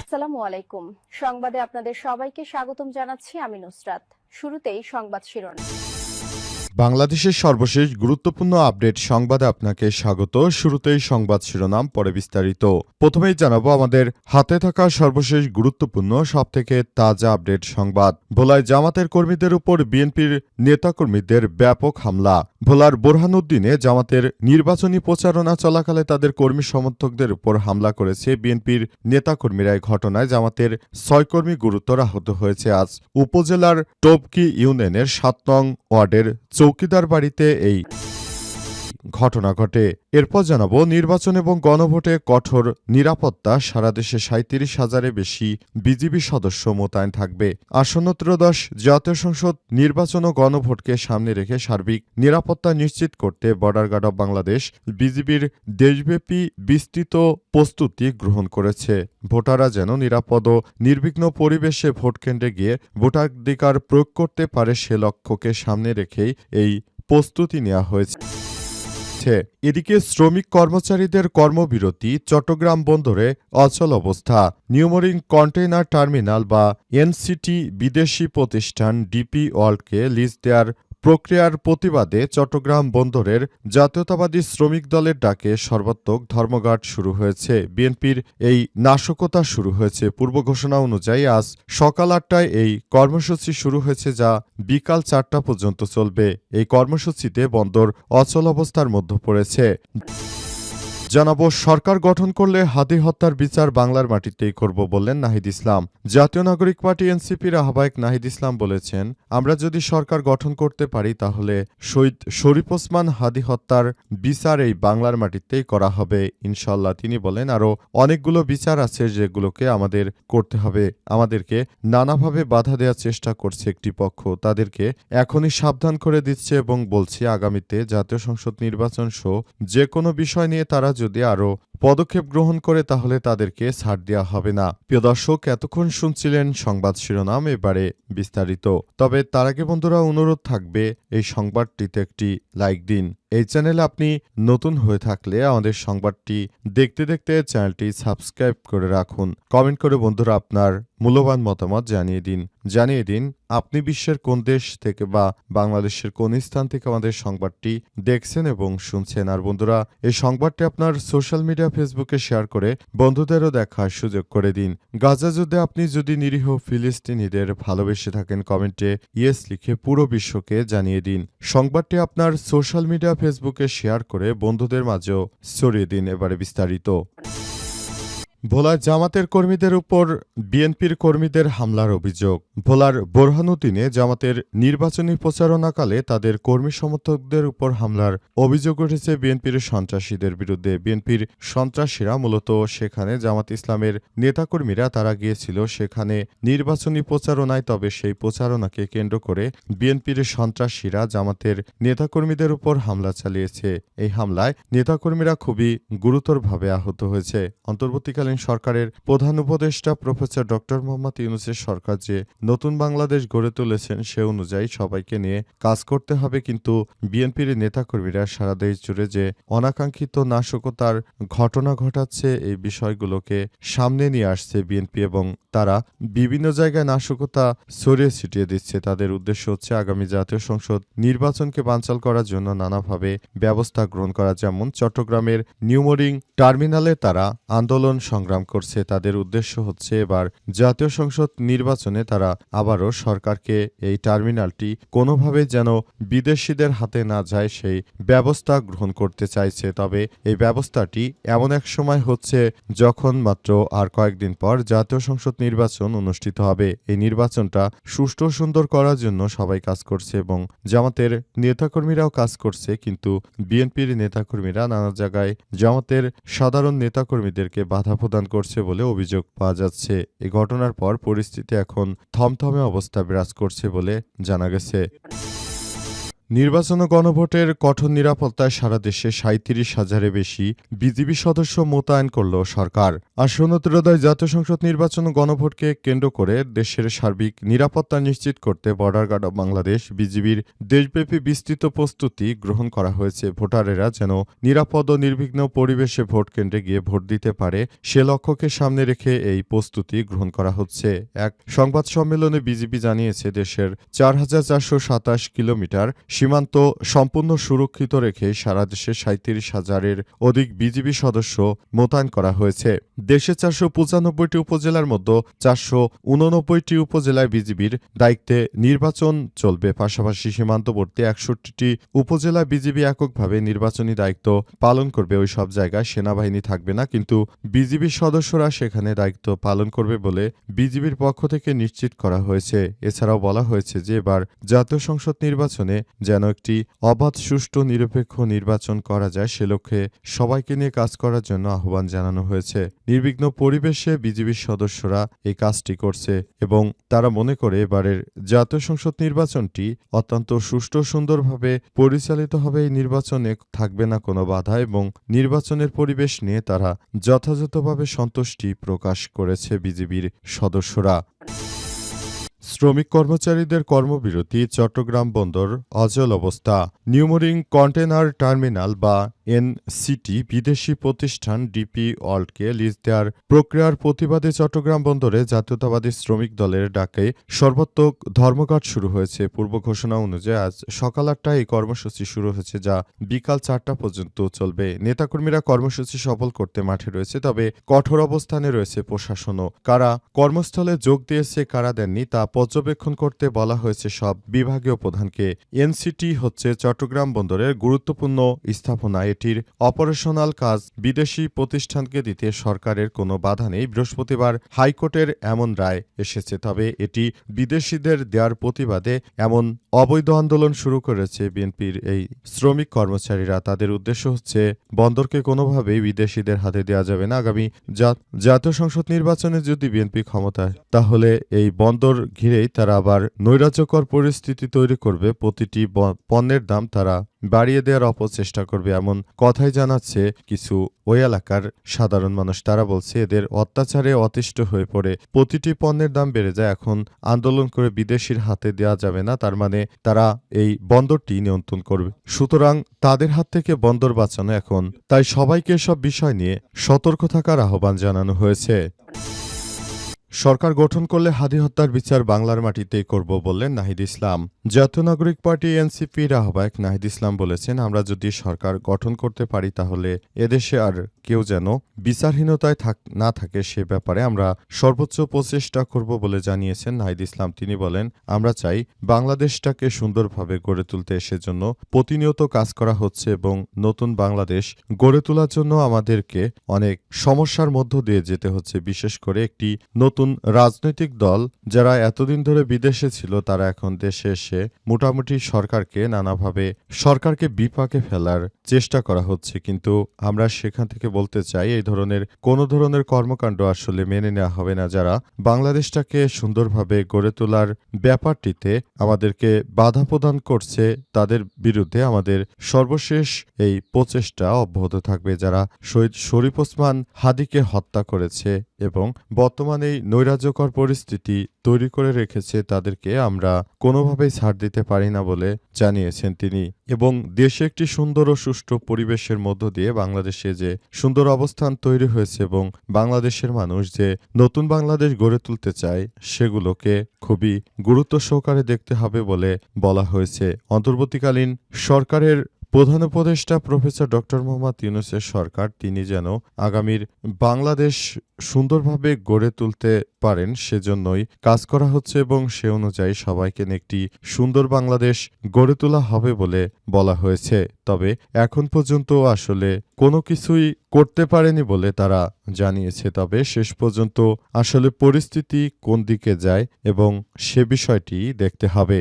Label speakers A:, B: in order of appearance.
A: আসসালামু আলাইকুম। সংবাদে আপনাদের সবাইকে স্বাগতম জানাচ্ছি আমি নুসরাত। শুরুতেই সংবাদ শিরোনাম।
B: বাংলাদেশের সর্বশেষ গুরুত্বপূর্ণ আপডেট সংবাদে আপনাকে স্বাগত। শুরুতেই সংবাদ শিরোনাম, পরে বিস্তারিত। প্রথমেই জানাবো আমাদের হাতে থাকা সর্বশেষ গুরুত্বপূর্ণ সবথেকে তাজা আপডেট সংবাদ। ভোলায় জামাতের কর্মীদের উপর বিএনপির নেতাকর্মীদের ব্যাপক হামলা। ভোলার বোরহানউদ্দিনে জামাতের নির্বাচনী প্রচারণা চলাকালে তাদের কর্মী সমর্থকদের উপর হামলা করেছে বিএনপির নেতাকর্মীরা। এই ঘটনায় জামাতের ৬ কর্মী গুরুতর আহত হয়েছে। আজ উপজেলার টবকি ইউনিয়নের ৭ নং ওয়ার্ডের চৌকিদার বাড়িতে এই ঘটনা ঘটে। এরপর জানাবো নির্বাচন এবং গণভোটে কঠোর নিরাপত্তা। সারা দেশে ৩৭,০০০-এর বেশি বিজিবি সদস্য মোতায়েন থাকবে। আসন্ন ত্রয়োদশ জাতীয় সংসদ নির্বাচন ও গণভোটকে সামনে রেখে সার্বিক নিরাপত্তা নিশ্চিত করতে বর্ডার গার্ড অব বাংলাদেশ বিজিবির দেশব্যাপী বিস্তৃত প্রস্তুতি গ্রহণ করেছে। ভোটাররা যেন নিরাপদ ও নির্বিঘ্ন পরিবেশে ভোটকেন্দ্রে গিয়ে ভোটাধিকার প্রয়োগ করতে পারে সে লক্ষ্যকে সামনে রেখেই এই প্রস্তুতি নেওয়া হয়েছে। এদিকে শ্রমিক কর্মচারীদের কর্মবিরতি, চট্টগ্রাম বন্দরে অচল অবস্থা। নিউমরিং কন্টেইনার টার্মিনাল বা এনসিটি বিদেশি প্রতিষ্ঠান ডিপি ওয়ার্ল্ডকে লিজ দেওয়ার প্রক্রিয়ার প্রতিবাদে চট্টগ্রাম বন্দরের জাতীয়তাবাদী শ্রমিক দলের ডাকে সর্বাত্মক ধর্মঘট শুরু হয়েছে। বিএনপির এই নাশকতা শুরু হয়েছে। পূর্ব ঘোষণা অনুযায়ী আজ সকাল ৮টায় এই কর্মসূচি শুরু হয়েছে, যা বিকাল ৪টা পর্যন্ত চলবে। এই কর্মসূচিতে বন্দর অচল অবস্থার মধ্যে পড়েছে। জানাবো সরকার গঠন করলে হাদি হত্যার বিচার বাংলার মাটিতেই করব বললেন নাহিদ ইসলাম। জাতীয় নাগরিক পার্টি এনসিপির আহ্বায়ক নাহিদ ইসলাম বলেছেন, আমরা যদি সরকার গঠন করতে পারি তাহলে শহীদ শরীফ ওসমান হাদি হত্যার বিচার এই বাংলার মাটিতেই করা হবে ইনশাল্লাহ। তিনি বলেন, আরও অনেকগুলো বিচার আছে যেগুলোকে আমাদের করতে হবে। আমাদেরকে নানাভাবে বাধা দেওয়ার চেষ্টা করছে একটি পক্ষ, তাদেরকে এখনই সাবধান করে দিচ্ছে এবং বলছি আগামীতে জাতীয় সংসদ নির্বাচন সহ যে কোনো বিষয় নিয়ে তারা যদি আরও পদক্ষেপ গ্রহণ করে তাহলে তাদেরকে ছাড় দেওয়া হবে না। প্রিয় দর্শক, এতক্ষণ শুনছিলেন সংবাদ শিরোনাম, এবারে বিস্তারিত। তবে তার আগে বন্ধুরা অনুরোধ থাকবে এই সংবাদটিতে একটি লাইক দিন। এই চ্যানেলে আপনি নতুন হয়ে থাকলে আমাদের সংবাদটি দেখতে দেখতে চ্যানেলটি সাবস্ক্রাইব করে রাখুন। কমেন্ট করে বন্ধুরা আপনার মূল্যবান মতামত জানিয়ে দিন আপনি বিশ্বের কোন দেশ থেকে বা বাংলাদেশের কোন স্থান থেকে আমাদের সংবাদটি দেখছেন এবং শুনছেন। আর বন্ধুরা, এই সংবাদটি আপনার সোশ্যাল মিডিয়া ফেসবুকে শেয়ার করে বন্ধুদেরও দেখার সুযোগ করে দিন। গাজা যুদ্ধে আপনি যদি নিরীহ ফিলিস্তিনিদের ভালোবেসে থাকেন, কমেন্টে ইয়েস লিখে পুরো বিশ্বকে জানিয়ে দিন। সংবাদটি আপনার সোশ্যাল মিডিয়া ফেসবুকে শেয়ার করে বন্ধুদের মাঝেও ছড়িয়ে দিন। এবারে বিস্তারিত। ভোলায় জামাতের কর্মীদের উপর বিএনপির কর্মীদের হামলার অভিযোগ। ভোলার বোরহানউদ্দিনে জামাতের নির্বাচনী প্রচারণাকালে তাদের কর্মী সমর্থকদের উপর হামলার অভিযোগ উঠেছে বিএনপির সন্ত্রাসীদের বিরুদ্ধে। বিএনপির সন্ত্রাসীরা মূলত সেখানে জামাত ইসলামের নেতাকর্মীরা তারা গিয়েছিল সেখানে নির্বাচনী প্রচারণায়। তবে সেই প্রচারণাকে কেন্দ্র করে বিএনপির সন্ত্রাসীরা জামাতের নেতাকর্মীদের উপর হামলা চালিয়েছে। এই হামলায় নেতাকর্মীরা খুবই গুরুতরভাবে আহত হয়েছে। অন্তর্বর্তীকালীন সরকারের প্রধান উপদেষ্টা প্রফেসর ড. মোহাম্মদ ইউনূসের সরকার যে নতুন বাংলাদেশ গড়ে তুলেছেন সে অনুযায়ী সবাইকে নিয়ে কাজ করতে হবে, কিন্তু বিএনপির নেতাকর্মীরা সারা দেশ জুড়ে যে অনাকাঙ্ক্ষিত নাশকতার ঘটনা ঘটাচ্ছে এই বিষয়গুলোকে সামনে নিয়ে আসছে বিএনপি এবং তারা বিভিন্ন জায়গায় নাশকতা ছড়িয়ে ছিটিয়ে দিচ্ছে। তাদের উদ্দেশ্য হচ্ছে আগামী জাতীয় সংসদ নির্বাচনকে বানচাল করার জন্য নানাভাবে ব্যবস্থা গ্রহণ করা। যেমন চট্টগ্রামের নিউমরিং টার্মিনালে তারা আন্দোলন সংগ্রাম করছে। তাদের উদ্দেশ্য হচ্ছে এবার জাতীয় সংসদ নির্বাচনে তারা আবারও সরকারকে এই টার্মিনালটি কোনোভাবে যেন বিদেশিদের হাতে না যায় সেই ব্যবস্থা গ্রহণ করতে চাইছে। তবে এই ব্যবস্থাটি এমন এক সময় হচ্ছে যখন মাত্র আর কয়েকদিন পর জাতীয় সংসদ নির্বাচন অনুষ্ঠিত হবে। এই নির্বাচনটা সুষ্ঠু সুন্দর করার জন্য সবাই কাজ করছে এবং জামাতের নেতাকর্মীরাও কাজ করছে, কিন্তু বিএনপির নেতাকর্মীরা নানা জায়গায় জামাতের সাধারণ নেতাকর্মীদেরকে বাধা প্রদান করছে বলে অভিযোগ পাওয়া যাচ্ছে। এই ঘটনার পর পরিস্থিতি এখন থমথমে অবস্থা বিরাজ করছে বলে জানা গেছে। নির্বাচন ও গণভোটের কঠোর নিরাপত্তায় সারা দেশে ৩৭,০০০-এর বেশি বিজিবি সদস্য মোতায়েন করল সরকার। আসন্ন ত্রয়োদশ জাতীয় সংসদ নির্বাচন ও গণভোটকে কেন্দ্র করে দেশের সার্বিক নিরাপত্তা নিশ্চিত করতে বর্ডার গার্ড অব বাংলাদেশ বিজিবির দেশব্যাপী বিস্তৃত প্রস্তুতি গ্রহণ করা হয়েছে। ভোটারেরা যেন নিরাপদ ও নির্বিঘ্ন পরিবেশে ভোট কেন্দ্রে গিয়ে ভোট দিতে পারে সে লক্ষ্যকে সামনে রেখে এই প্রস্তুতি গ্রহণ করা হচ্ছে। এক সংবাদ সম্মেলনে বিজিবি জানিয়েছে, দেশের ৪,৪২৭ কিলোমিটার সীমান্ত সম্পূর্ণ সুরক্ষিত রেখে সারা দেশে ৩৭,০০০-এর অধিক বিজিবি সদস্য মোতায়েন করা হয়েছে। দেশে ৪৯৫টি উপজেলার মধ্যে ৪৮৯টি উপজেলায় বিজিবির দায়িত্বে নির্বাচন চলবে। পাশাপাশি সীমান্তবর্তী ৬১টি উপজেলায় বিজিবি এককভাবে নির্বাচনী দায়িত্ব পালন করবে। ওই সব জায়গায় সেনাবাহিনী থাকবে না, কিন্তু বিজিবির সদস্যরা সেখানে দায়িত্ব পালন করবে বলে বিজিবির পক্ষ থেকে নিশ্চিত করা হয়েছে। এছাড়াও বলা হয়েছে যে এবার জাতীয় সংসদ নির্বাচনে যেন একটি অবাধ, সুষ্ঠু, নিরপেক্ষ নির্বাচন করা যায় সে লক্ষ্যে সবাইকে নিয়ে কাজ করার জন্য আহ্বান জানানো হয়েছে। নির্বিঘ্ন পরিবেশে বিজিবির সদস্যরা এই কাজটি করছে এবং তারা মনে করে এবারের জাতীয় সংসদ নির্বাচনটি অত্যন্ত সুষ্ঠু, সুন্দরভাবে পরিচালিত হবে। এই নির্বাচনে থাকবে না কোনো বাধা এবং নির্বাচনের পরিবেশ নিয়ে তারা যথাযথভাবে সন্তুষ্টি প্রকাশ করেছে বিজিবির সদস্যরা। শ্রমিক কর্মচারীদের কর্মবিরতি, চট্টগ্রাম বন্দর অচল অবস্থা। নিউমোরিং কন্টেনার টার্মিনাল বা এনসিটি বিদেশি প্রতিষ্ঠান ডিপি ওয়ার্ল্ডকে লিজ দেওয়ার প্রক্রিয়ার প্রতিবাদে চট্টগ্রাম বন্দরে জাতীয়তাবাদী শ্রমিক দলের ডাকে সর্বাত্মক ধর্মঘট শুরু হয়েছে। পূর্ব ঘোষণা অনুযায়ী আজ সকাল ৮টায় এই কর্মসূচি শুরু হয়েছে, যা বিকাল ৪টা পর্যন্ত চলবে। নেতাকর্মীরা কর্মসূচি সফল করতে মাঠে রয়েছে, তবে কঠোর অবস্থানে রয়েছে প্রশাসনও। কারা কর্মস্থলে যোগ দিয়েছে, কারা দেননি তা পর্যবেক্ষণ করতে বলা হয়েছে সব বিভাগীয় প্রধানকে। এনসিটি হচ্ছে চট্টগ্রাম বন্দরের গুরুত্বপূর্ণ স্থাপনা। এটির অপারেশনাল কাজ বিদেশি প্রতিষ্ঠানকে দিতে সরকারের কোনো বাধা নেই। বৃহস্পতিবার হাইকোর্টের এমন রায় এসেছে, তবে এটি বিদেশিদের দেওয়ার প্রতিবাদে এমন অবৈধ আন্দোলন শুরু করেছে বিএনপির এই শ্রমিক কর্মচারীরা। তাদের উদ্দেশ্য হচ্ছে বন্দরকে কোনোভাবেই বিদেশিদের হাতে দেওয়া যাবে না। আগামী জাতীয় সংসদ নির্বাচনে যদি বিএনপি ক্ষমতায়, তাহলে এই বন্দর ঘিরেই তারা আবার নৈরাজ্যকর পরিস্থিতি তৈরি করবে। প্রতিটি পণ্যের দাম তারা বাড়িয়ে দেওয়ার অপচেষ্টা করবে, এমন কথাই জানাচ্ছে কিছু ওই এলাকার সাধারণ মানুষ। তারা বলছে এদের অত্যাচারে অতিষ্ঠ হয়ে পড়ে প্রতিটি পণ্যের দাম বেড়ে যায়। এখন আন্দোলন করে বিদেশির হাতে দেওয়া যাবে না, তার মানে তারা এই বন্দরটি নিয়ন্ত্রণ করবে। সুতরাং তাদের হাত থেকে বন্দর বাঁচানো এখন। তাই সবাইকে সব বিষয় নিয়ে সতর্ক থাকার আহ্বান জানানো হয়েছে। সরকার গঠন করলে হাদি হত্যার বিচার বাংলার মাটিতেই করব বললেন নাহিদ ইসলাম। জাতীয় নাগরিক পার্টি এনসিপির আহ্বায়ক নাহিদ ইসলাম বলেছেন, আমরা যদি সরকার গঠন করতে পারি তাহলে এদেশে আর কেউ যেন বিচারহীনতায় না থাকে সে ব্যাপারে আমরা সর্বোচ্চ প্রচেষ্টা করব বলে জানিয়েছেন নাহিদ ইসলাম। তিনি বলেন, আমরা চাই বাংলাদেশটাকে সুন্দরভাবে গড়ে তুলতে, সেজন্য প্রতিনিয়ত কাজ করা হচ্ছে এবং নতুন বাংলাদেশ গড়ে তোলার জন্য আমাদেরকে অনেক সমস্যার মধ্য দিয়ে যেতে হচ্ছে। বিশেষ করে একটি নতুন রাজনৈতিক দল যারা এতদিন ধরে বিদেশে ছিল, তারা এখন দেশে এসে মোটামুটি সরকারকে বিপাকে ফেলার চেষ্টা করা হচ্ছে। কিন্তু আমরা সেখান থেকে বলতে চাই, এই ধরনের কোনো ধরনের কর্মকাণ্ড আসলে মেনে নেওয়া হবে না। যারা বাংলাদেশটাকে সুন্দরভাবে গড়ে তোলার ব্যাপারটিতে আমাদেরকে বাধা প্রদান করছে, তাদের বিরুদ্ধে আমাদের সর্বশেষ এই প্রচেষ্টা অব্যাহত থাকবে। যারা শহীদ শরীফ ওসমান হাদিকে হত্যা করেছে এবং বর্তমানে এই নৈরাজ্যকর পরিস্থিতি তৈরি করে রেখেছে, তাদেরকে আমরা কোনোভাবেই ছাড় দিতে পারি না বলে জানিয়েছেন তিনি। এবং দেশে একটি সুন্দর ও সুষ্ঠু পরিবেশের মধ্য দিয়ে বাংলাদেশে যে সুন্দর অবস্থান তৈরি হয়েছে এবং বাংলাদেশের মানুষ যে নতুন বাংলাদেশ গড়ে তুলতে চায়, সেগুলোকে খুবই গুরুত্ব সহকারে দেখতে হবে বলে বলা হয়েছে। অন্তর্বর্তীকালীন সরকারের প্রধান উপদেষ্টা প্রফেসর ডক্টর মোহাম্মদ ইউনূসের সরকার, তিনি যেন আগামীর বাংলাদেশ সুন্দরভাবে গড়ে তুলতে পারেন সেজন্যই কাজ করা হচ্ছে এবং সে অনুযায়ী সবাইকে একটি সুন্দর বাংলাদেশ গড়ে তোলা হবে বলে বলা হয়েছে। তবে এখন পর্যন্ত আসলে কোনো কিছুই করতে পারেনি বলে তারা জানিয়েছে। তবে শেষ পর্যন্ত আসলে পরিস্থিতি কোন দিকে যায় এবং সে বিষয়টি দেখতে হবে।